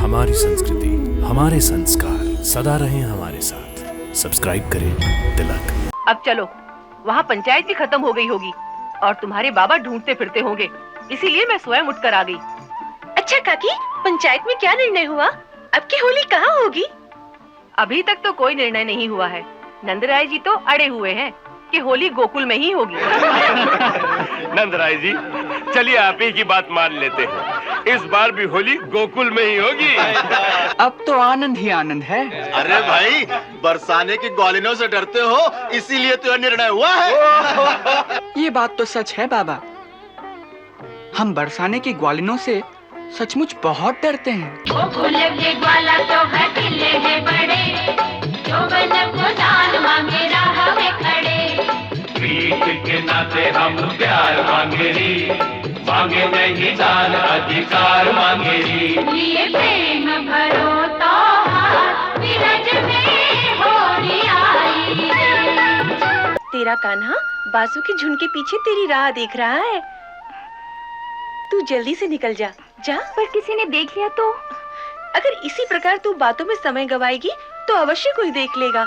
हमारी संस्कृति, हमारे संस्कार सदा रहें हमारे साथ। सब्सक्राइब करें तिलक। अब चलो, वहाँ पंचायत भी खत्म हो गई होगी और तुम्हारे बाबा ढूंढते फिरते होंगे, इसीलिए मैं स्वयं उठकर आ गई। अच्छा काकी, पंचायत में क्या निर्णय हुआ? अब की होली कहाँ होगी? अभी तक तो कोई निर्णय नहीं हुआ है। नंदराय जी तो अड़े हुए हैं कि होली गोकुल में ही होगी। नंदराय जी, चलिए आप ही की बात मान लेते हैं। इस बार भी होली गोकुल में ही होगी। अब तो आनंद ही आनंद है। अरे भाई, बरसाने की ग्वालिनों से डरते हो, इसीलिए तो यह निर्णय हुआ है। ये बात तो सच है बाबा, हम बरसाने की ग्वालिनों से सचमुच बहुत डरते हैं। गोकुल के ग्वाला तो हठीले हैं बड़े, जो बन को दान मांगे राह में खड़े। प्रीत के नाते हम प्यार मांगे री, मांगे नहीं दान अधिकार मांगे री। लिए प्रेम भरो तो हाथ, विरज में होली आई। तेरा कान्हा बासु की झुंड के पीछे तेरी राह देख रहा है। तू जल्दी से निकल जा। जा। पर किसी ने देख लिया तो? अगर इसी प्रकार तू बातों में समय गवाएगी तो अवश्य कोई देख लेगा।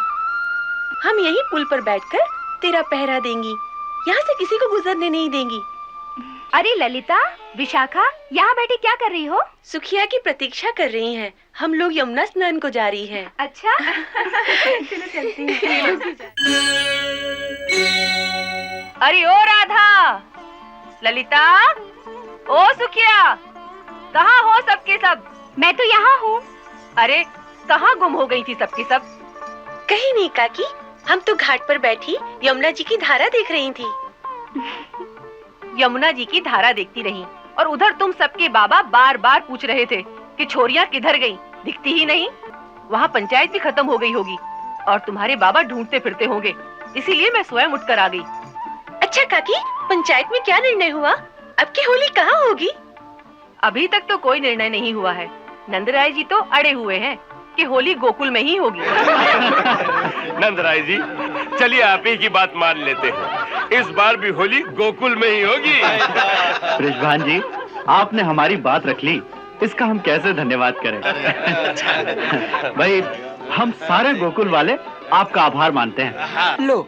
हम यहीं पुल पर बैठकर तेरा पहरा देंगी, यहाँ से किसी को गुजरने नहीं देंगी। अरे ललिता, विशाखा, यहाँ बैठी क्या कर रही हो? सुखिया की प्रतीक्षा कर रही हैं। हम लोग यमुना स्नान को जा रही हैं। अच्छा। चलो चलती हैं। अरे ओ राधा, ललिता, ओ सुखिया, कहाँ हो सबके सब? मैं तो यहाँ हूँ। अरे कहाँ गुम हो गई थी सबकी सब? कहीं नहीं काकी, हम तो घाट पर बैठी यमुना जी की धारा देख रही थी। यमुना जी की धारा देखती रही और उधर तुम सबके बाबा बार बार पूछ रहे थे कि छोरियां किधर गईं, दिखती ही नहीं। वहाँ पंचायत भी खत्म हो गई होगी और तुम्हारे बाबा ढूंढते फिरते होंगे, इसीलिए मैं स्वयं उठकर आ गई। अच्छा काकी, पंचायत में क्या निर्णय हुआ? अब की होली कहाँ होगी? अभी तक तो कोई निर्णय नहीं हुआ है। नंदराय जी तो अड़े हुए हैं कि होली गोकुल में ही होगी। नंदराय जी, चलिए आप ही की बात मान लेते हैं। इस बार भी होली गोकुल में ही होगी। बृषभान जी, आपने हमारी बात रख ली, इसका हम कैसे धन्यवाद करें। भाई, हम सारे गोकुल वाले आपका आभार मानते हैं। लो,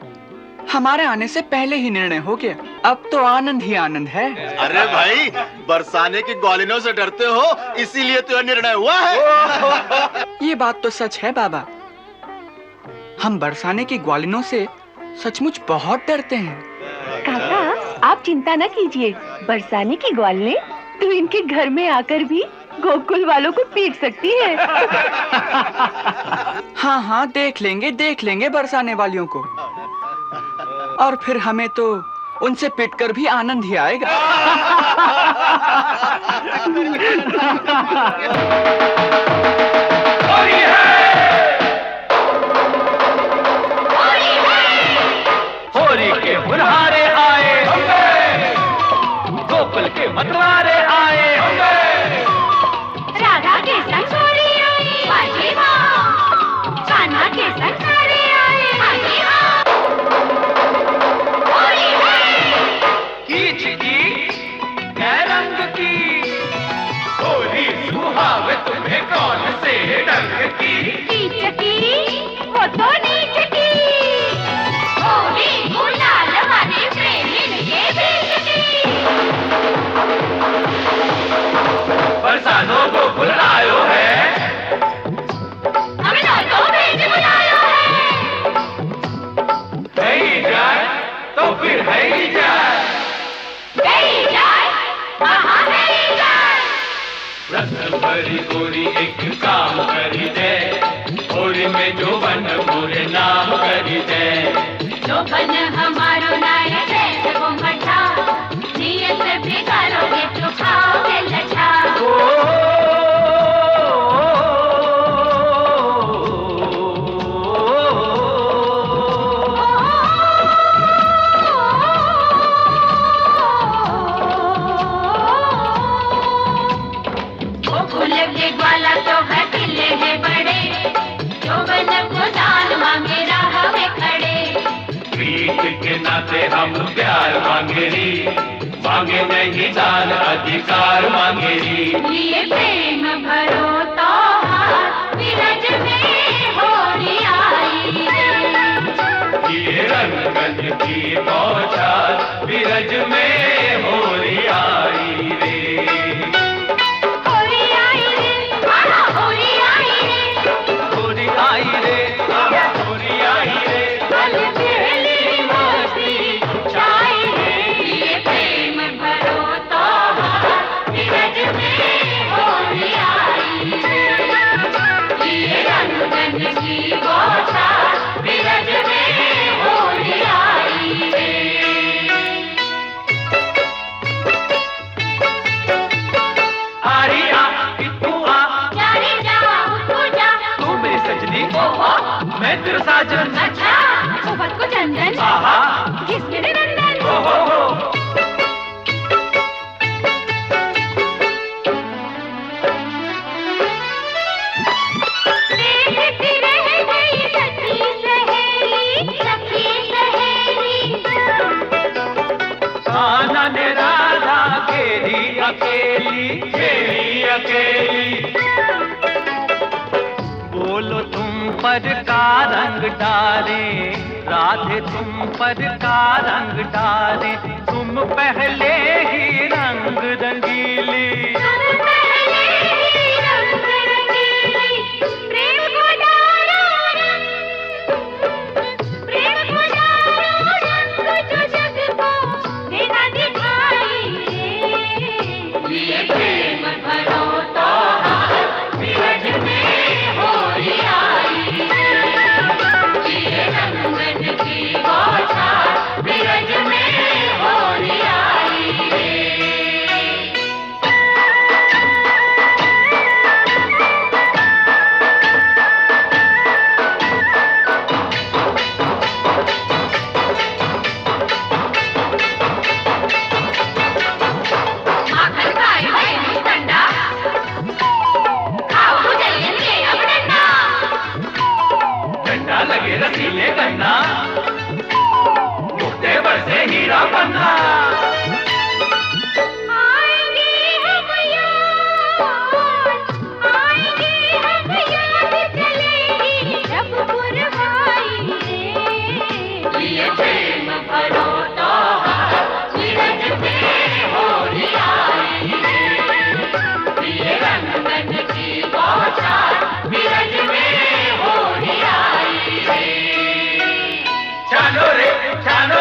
हमारे आने से पहले ही निर्णय हो गया। अब तो आनंद ही आनंद है। अरे भाई, बरसाने की ग्वालिनों से डरते हो, इसीलिए तो यह निर्णय हुआ है। ये बात तो सच है बाबा, हम बरसाने की ग्वालिनों से सचमुच बहुत डरते हैं। काका, आप चिंता न कीजिए। बरसाने की ग्वालिनें तो इनके घर में आकर भी गोकुल वालों को पीट सकती है। हाँ हाँ, देख लेंगे बरसाने वालियों को, और फिर हमें तो उनसे पिटकर भी आनंद ही आएगा। होली के मुनहारे आए, गोकुल के मतवारे आए। राधा के संग छोरी आई, बाजी माँ। कान्हा के संग सारे आए, बाजी माँ। होली है। कीच कीच कै रंग की, होली सुहावे तुम्हें कौन से रंग की। कीच की, वो तो नीच की। होली गुलाल वाले प्रेमी के बीच की। बरसानों को बुलायो है, हमें तो भेज बुलायो है। है ही जाए तो फिर है ही जाए। गई जाए, वहाँ गई जाए। रत्न भरी गोरी एक काम करी दे, होली में जो बन पूरे नाम करी दे। जो बन हमारो नाय दे वो मठा, नियत बिगाड़ोगे तो खाओगे लठा। गोकुल के ग्वाला तो हठीले हैं बड़े, जो बन को दान मांगे राह में खड़े। प्रीत के नाते हम प्यार मांगे री, मांगे नहीं दान अधिकार मांगे री। लिए प्रेम भरो तो की बौछार बिरज में होली आई रे। होली आई रे, आहा होली आई रे, होली आई रे, आहा होली आई रे, कल पहली मस्ती छाई रे, ये प्रेम भरो त्योहार बिरज में होली आई रे, ये रंगन की बौछार बिरज में होली आई रे। आरी आ कि तू आ, जा रे जा, तू जा, तू मेरी सजनी, ओहो, मैं तेरा साजन, अच्छा, सोबत को चंदन, आहा, किस मेरे नंदन, ओ हो। देखती रह गई सखी सहेली, सखी सहेली, आनंद राधा खेली अकेली, खेली अकेली। बोलो तुम पर का रंग डाले, राधे तुम पर का रंग डाले, तुम पहले ही रंग रंगीली। तुम पहले ही रंग रंगीली, प्रेम को डालो रंग, प्रेम को डालो रंग जो जग को देना दिखाई रे, ये प्रेम भरो त्योहार बिरज में होली आई रे, ये रंगन की बौछार बिरज में होली आई रे। माखन खाए है मुस्टंडा, खाओ जल्दी के अब डंडा, डंडा लगे रसीले गन्ना, मुक्ते बरसे हीरा पन्ना। आएंगे हम याद, आएंगे हम याद चलेगी जब पुरवाई रे, ये प्रेम भरो त्योहार बिरज में होली आई रे, ये रंगन की बौछार बिरज में होली आई रे। छानो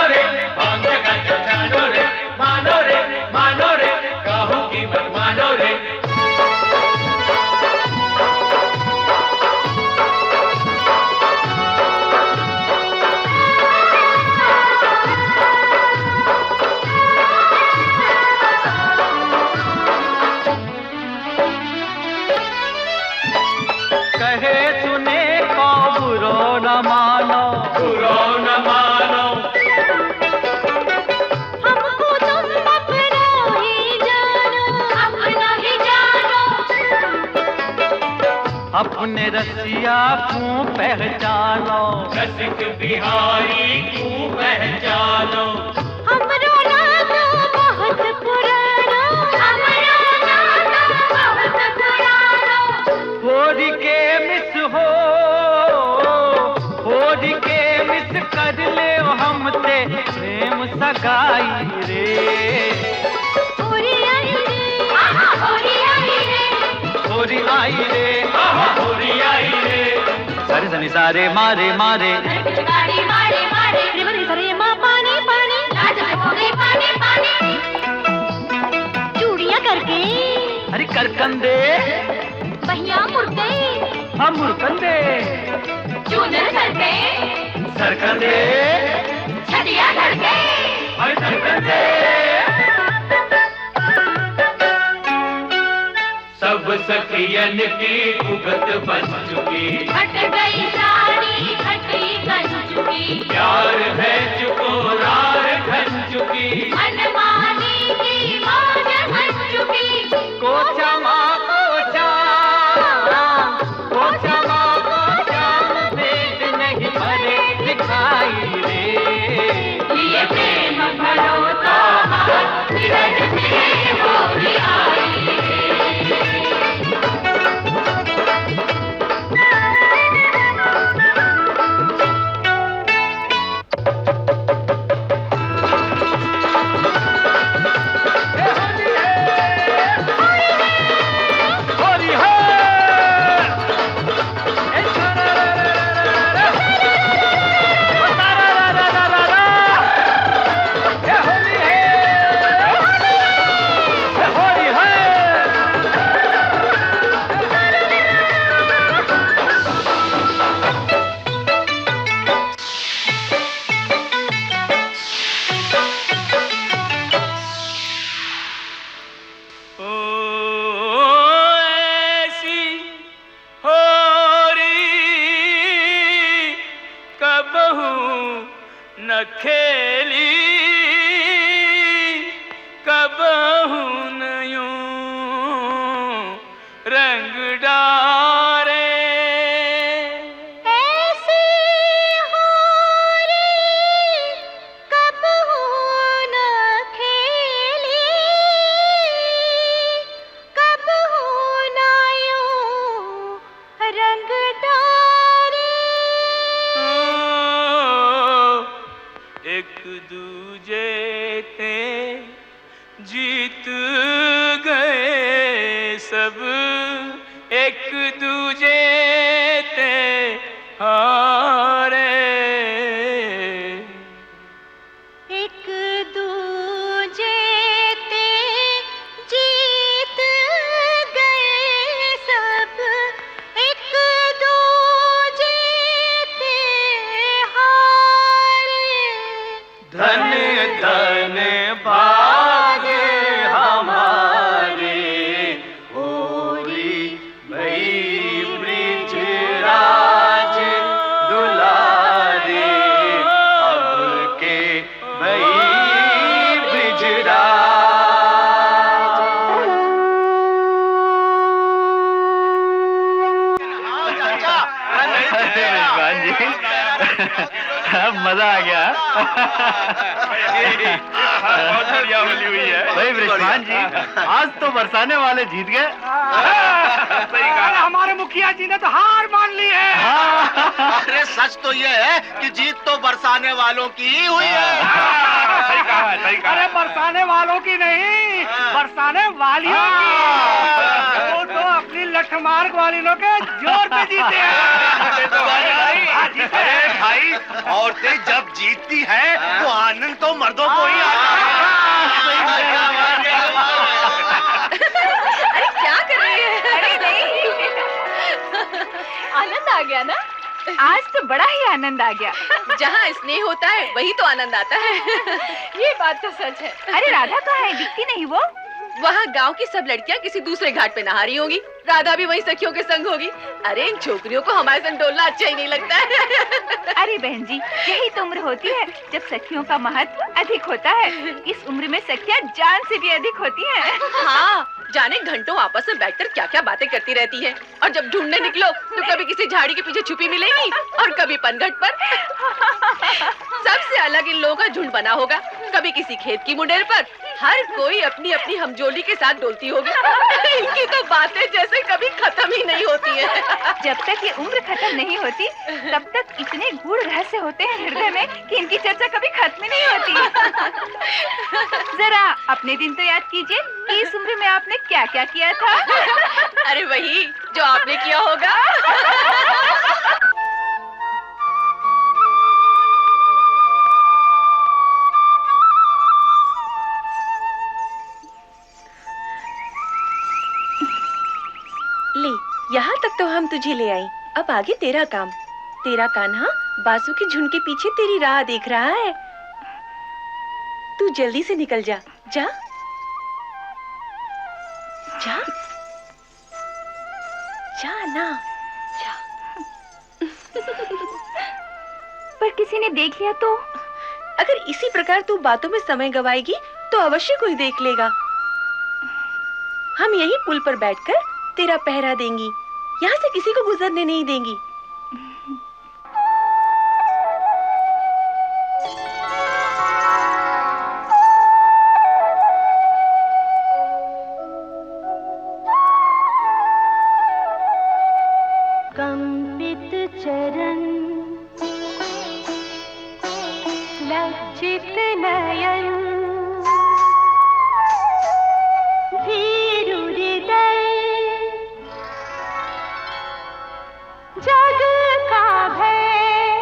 रे भांग गज छानो रे, मानो रे कहूँ की मत मानो रे। कहे सुने को बुरो न मानो, बुरो न मानो। हमको तुम अपना ही जानो, अपना ही जानो, अपने रसिया क्यों पहचानो, रसिक बिहारी क्यों पहचानो। हमरो नाता बहुत पुराना, हमरो नाता बहुत पुराना, होरी के मिस हो, होरी के मिस कर ले हमते प्रेम सगाई रे। होली आई रे, आहा होली आई रे, होरी आई रे, आहा होरी आई रे। सरे सनी सारे मारे मारे, गाड़ी मारे मारे, रे सरे माँ पानी पानी, राज हो गए पानी पानी, चूड़ियाँ करके, अरे करकंदे पहिया मुड़ गई, हम मुरकंदे, चूनर करके, सरकंदे, छतिया करके, अरे सरकंदे। सब सखियन की उगत बन चुकी, हट गई साड़ी खटी कर चुकी, प्यार है चुकोरार घन चुकी, मनमानी की मौज बन चुकी, कोचा माँ कोचा, कोचा माँ कोचा, भेद नहीं भरे दिखाई रे। ये प्रेम भरो त्योहार बिरज में होली आई रे। खेली कबहू न यूं रंग डारे। ऐसी होरी कबहू न खेली, कबहू न यूं रंग डारे। एक दूजे ते जीत गए सब, एक दूजे ते हारे। एक दूजे ते जीत गए सब, एक दूजे ते हारे। धन धन भागे हमारे, होरी भई ब्रिज राज दुलारे। अब के भई ब्रिज रिजवान जी, अब मजा आ गया। बहुत बढ़िया होली हुई है भाई रिजवान जी, आज तो बरसाने वाले जीत गए। सही कहा। हमारे मुखिया जी ने तो हार मान ली है। अरे सच तो ये है कि जीत तो बरसाने वालों की ही हुई है। सही कहा, सही कहा। अरे बरसाने वालों की नहीं, बरसाने वालियों की। वो तो अपनी लठमार ग्वालिनों के जोर पे जीते हैं। अरे भाई, औरतें जब जीतती हैं तो आनंद तो मर्दों को ही आता है। अरे क्या कर रही है? अरे नहीं, आनंद आ गया ना? आज तो बड़ा ही आनंद आ गया। जहाँ स्नेह होता है वही तो आनंद आता है। ये बात तो सच है। अरे राधा कहाँ है? दिखती नहीं वो। वहाँ गांव की सब लड़कियाँ किसी दूसरे घाट पे नहा रही होंगी। राधा भी वही सखियों के संग होगी। अरे इन छोकरियों को हमारे संग डोलना अच्छा ही नहीं लगता है। अरे बहन जी, यही तो उम्र होती है जब सखियों का महत्व अधिक होता है। इस उम्र में सखियाँ जान से भी अधिक होती हैं। हाँ, जाने घंटों आपस में बैठकर क्या क्या बातें करती रहती है। और जब ढूंढने निकलो तो कभी किसी झाड़ी के पीछे छुपी मिलेगी और कभी पनघट पर। सबसे अलग इन लोगों का झुंड बना होगा, कभी किसी खेत की मुंडेर पर। हर कोई अपनी अपनी हमजोली के साथ डोलती होगी। इनकी तो बातें जैसे कभी खत्म ही नहीं होती है। जब तक ये उम्र खत्म नहीं होती तब तक इतने गूढ़ रहस्य होते हैं हृदय में कि इनकी चर्चा कभी खत्म ही नहीं होती। जरा अपने दिन तो याद कीजिए कि इस उम्र में आपने क्या क्या किया था। अरे वही जो आपने किया होगा। ले, यहाँ तक तो हम तुझे ले आई। अब आगे तेरा काम। तेरा कान्हा बासु के झुंड के पीछे तेरी राह देख रहा है। तू जल्दी से निकल जा। जा जा जा ना जा। पर किसी ने देख लिया तो? अगर इसी प्रकार तू बातों में समय गवाएगी तो अवश्य कोई देख लेगा। हम यही पुल पर बैठकर तेरा पहरा देंगी। यहाँ से किसी को गुजरने नहीं देंगी। कंपित चरण, लज्जित नयन, भीरु हृदय, जग का भय,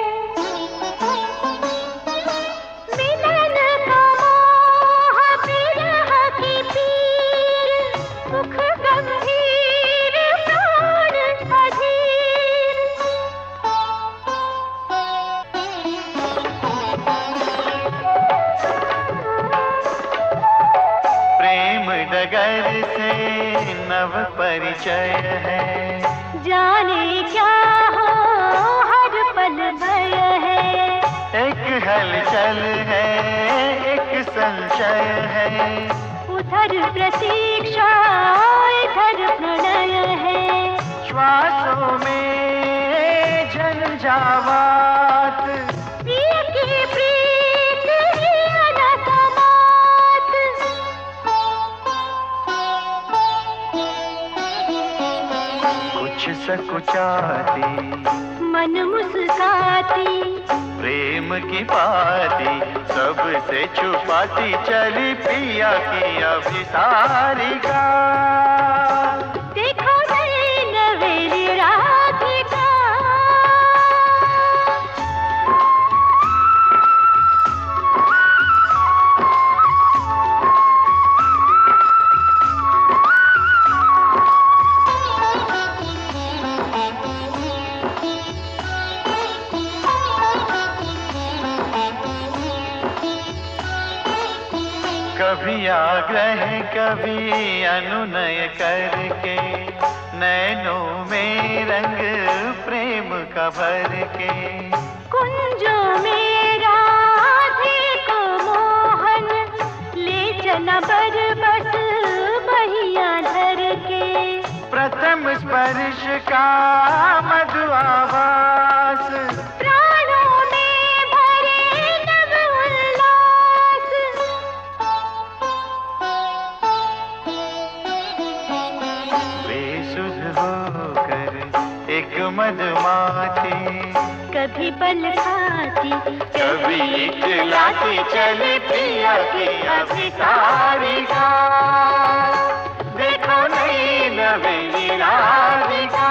मिलन का मोह, विरह की पीर, सुख गंभीर, प्राण अधीर। प्रेम डगर से नव परिचय है, जाने क्या हो संचय है। उधर प्रतीक्षा इधर प्रणय है। श्वासों में झंझावात, प्रिय की प्रीत ही अनसमात। कुछ सकुचाती मन मुस्काती, प्रेम की बाती सबसे छुपाती चली पिया की अभिसारिका। देखो नई नवेली राधिका। कभी आग्रह कभी अनुनय करके, नैनों में रंग प्रेम का भर के। कुंजो में राधिका मोहन, ले चला बरबस बहिया धर के। प्रथम स्पर्श का मधु आवास, प्राणों में भरे नव उल्लास। बेसुध होकर एक मधुमाती, कभी बल खाती कभी इकलाती चली पिया की अभिसारिका। देखो नई नवेली राधिका।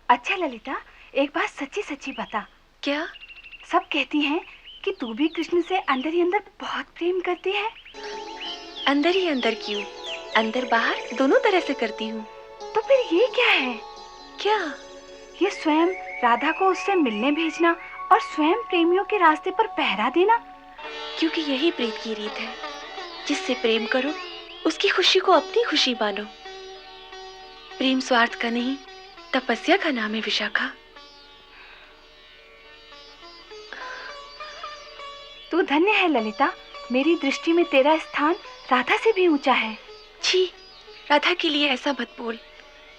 अच्छा ललिता, एक बात सच्ची सच्ची बता। क्या? सब कहती हैं कि तू भी कृष्ण से अंदर ही अंदर बहुत प्रेम करती है। अंदर ही अंदर क्यों? अंदर बाहर दोनों तरह से करती हूँ। तो फिर ये क्या है? क्या? ये स्वयं राधा को उससे मिलने भेजना और स्वयं प्रेमियों के रास्ते पर पहरा देना। क्योंकि यही प्रीत की रीत है। जिससे प्रेम करो उसकी खुशी को अपनी खुशी मानो। प्रेम स्वार्थ का नहीं, तपस्या का नाम है विशाखा। तू धन्य है ललिता। मेरी दृष्टि में तेरा स्थान राधा से भी ऊंचा है। छी, राधा के लिए ऐसा मत बोल।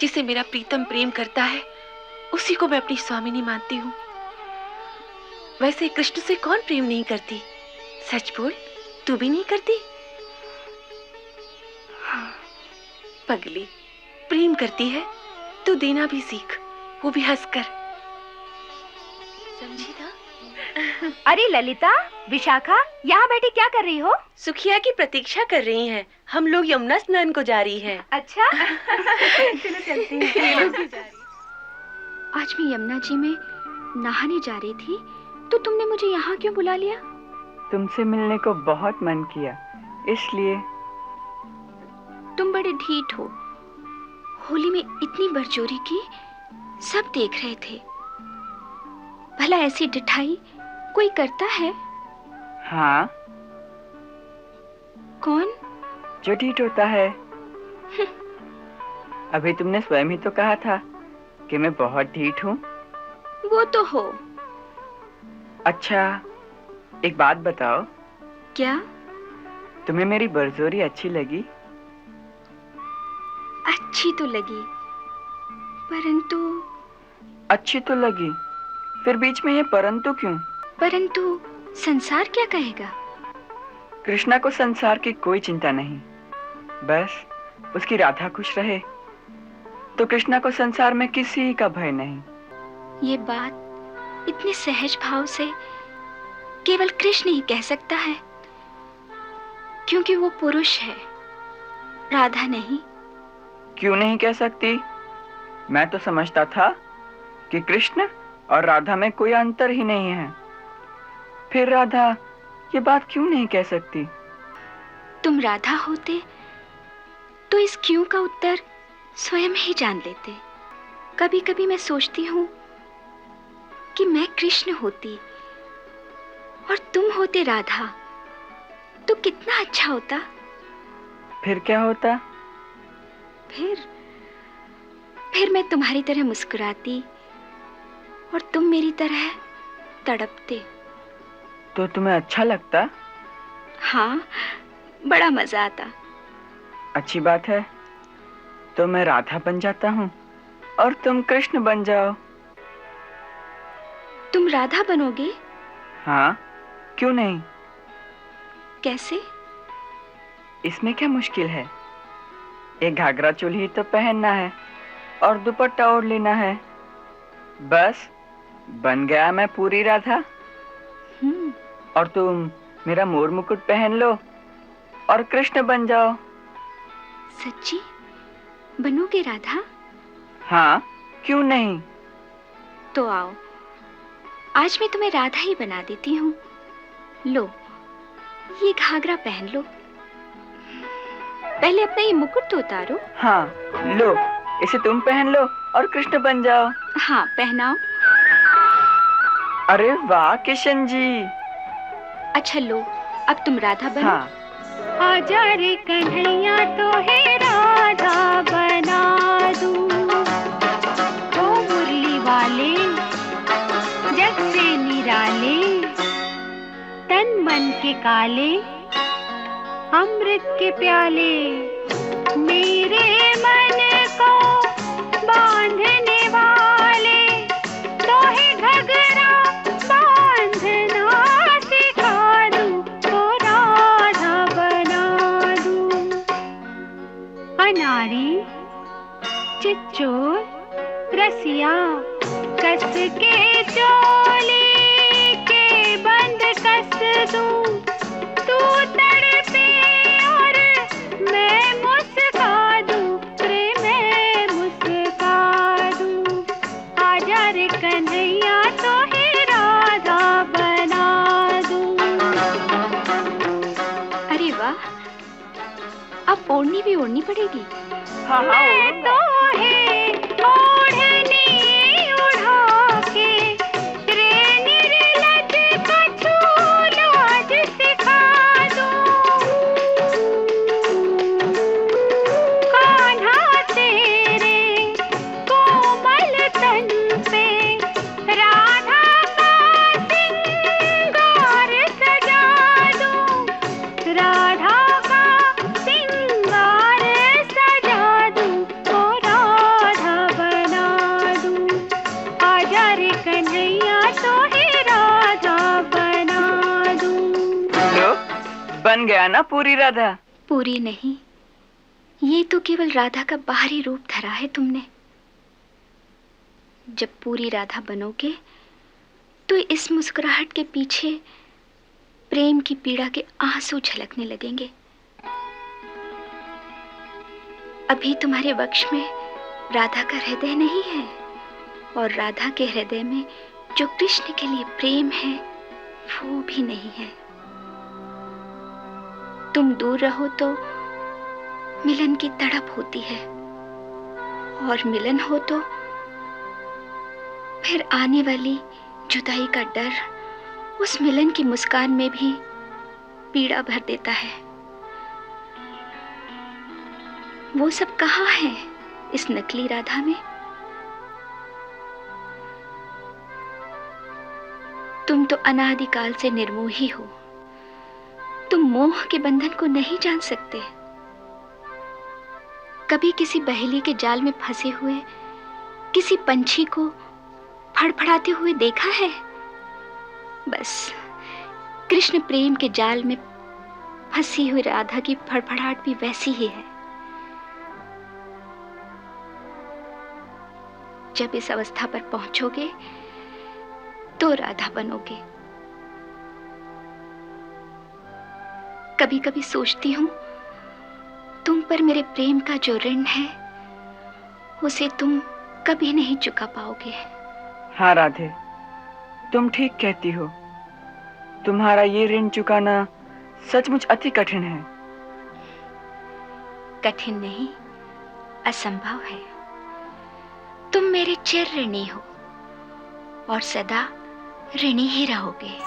जिसे मेरा प्रीतम प्रेम करता है उसी को मैं अपनी स्वामिनी मानती हूँ। वैसे कृष्ण से कौन प्रेम नहीं करती? सच बोल, तू भी नहीं करती? पगली, प्रेम करती है तो देना भी सीख, वो भी हंसकर। समझी ना? अरे ललिता, विशाखा यहाँ बैठी क्या कर रही हो? सुखिया की प्रतीक्षा कर रही हैं। हम लोग यमुना स्नान को जा रही हैं। अच्छा चलो चलते हैं। आज मैं यमुना जी में नहाने जा रही थी, तो तुमने मुझे यहाँ क्यों बुला लिया? तुमसे मिलने को बहुत मन किया, इसलिए। तुम बड़े ढीठ हो। होली में इतनी बरजोरी की, सब देख रहे थे। भला ऐसी डिठाई कोई करता है? हाँ। कौन? जो ढीठ होता है। अभी तुमने स्वयं ही तो कहा था कि मैं बहुत ढीठ हूँ। वो तो हो। अच्छा, एक बात बताओ। क्या? तुम्हें मेरी बरजोरी अच्छी लगी? अच्छी तो लगी, परंतु। अच्छी तो लगी, फिर बीच में ये परंतु क्यों? परंतु संसार क्या कहेगा? कृष्णा को संसार की कोई चिंता नहीं, बस उसकी राधा खुश रहे तो कृष्णा को संसार में किसी का भय नहीं। ये बात इतने सहज भाव से केवल कृष्ण ही कह सकता है, क्योंकि वो पुरुष है, राधा नहीं। क्यों नहीं कह सकती? मैं तो समझता था कि कृष्ण और राधा में कोई अंतर ही नहीं है। फिर राधा ये बात क्यों नहीं कह सकती? तुम राधा होते तो इस क्यों का उत्तर स्वयं ही जान लेते। कभी कभी मैं सोचती हूँ कि मैं कृष्ण होती और तुम होते राधा, तो कितना अच्छा होता। फिर क्या होता? फिर मैं तुम्हारी तरह मुस्कुराती और तुम मेरी तरह तड़पते। तो तुम्हें अच्छा लगता? हाँ, बड़ा मजा आता। अच्छी बात है, तो मैं राधा बन जाता हूँ और तुम कृष्ण बन जाओ। तुम राधा बनोगे? हाँ, क्यों नहीं? कैसे? इसमें क्या मुश्किल है? एक घाघरा चोली तो पहनना है और दुपट्टा ओढ़ लेना है, बस बन गया मैं पूरी राधा। और तुम मेरा मोर मुकुट पहन लो और कृष्ण बन जाओ। सच्ची बनोगे राधा? हाँ, क्यों नहीं? तो आओ, आज मैं तुम्हें राधा ही बना देती हूँ। लो, ये घाघरा पहन लो। पहले अपना ये मुकुट तो उतारो। हाँ, लो, इसे तुम पहन लो और कृष्ण बन जाओ। हाँ, पहनाओ। अरे वाह किशन जी। अच्छा लो, अब तुम राधा बनो। हाँ। आजा रे कन्हैया तो है राधा बना दूं, ओ मुरली वाले जग से निराले, तन मन के काले अमृत के प्याले, मेरे मन को बांधने वाले, तो है घगरा बांधना सिखा दूं, तो राधा बना दूं। अनारी चिच्चोर रसिया कस के चोली के बंद कस दूं, तू तड़पे और मैं मुस्का दूं, रे मैं मुस्का दूं। आजा रे कन्हैया तो है राधा बना दूं। अरे वाह, अब ओढ़नी भी ओढ़नी पड़ेगी। हाँ, मैं तो है ओढ़नी उड़ा के, रे निर्लज कछु लाज सिखा दूं। कान्हा तेरे कोमल तन पे राधा का सिंगार सजा दूं, राधा का सिंगार सजा दूं, ओ राधा बना दूं। आजा रे कन्हैया तो है राधा बना दूं। लो, बन गया ना पूरी राधा। पूरी नहीं, ये तो केवल राधा का बाहरी रूप धरा है तुमने। जब पूरी राधा बनोगे तो इस मुस्कुराहट के पीछे प्रेम की पीड़ा के आंसू झलकने लगेंगे। अभी तुम्हारे वक्ष में राधा का हृदय नहीं है, और राधा के हृदय में जो कृष्ण के लिए प्रेम है वो भी नहीं है। तुम दूर रहो तो मिलन की तड़प होती है, और मिलन हो तो फिर आने वाली जुदाई का डर उस मिलन की मुस्कान में भी पीड़ा भर देता है। वो सब कहाँ है इस नकली राधा में? तुम तो अनादिकाल से निर्मोही हो। तुम मोह के बंधन को नहीं जान सकते। कभी किसी बहेली के जाल में फंसे हुए किसी पंछी को फड़फड़ाते हुए देखा है? बस कृष्ण प्रेम के जाल में फंसी हुई राधा की फड़फड़ाहट भी वैसी ही है। जब इस अवस्था पर पहुंचोगे तो राधा बनोगे। कभी कभी सोचती हूं तुम पर मेरे प्रेम का जो ऋण है उसे तुम कभी नहीं चुका पाओगे। हाँ राधे, तुम ठीक कहती हो। तुम्हारा ये ऋण चुकाना सचमुच अति कठिन है। कठिन नहीं, असंभव है। तुम मेरे चिर ऋणी हो और सदा ऋणी ही रहोगे।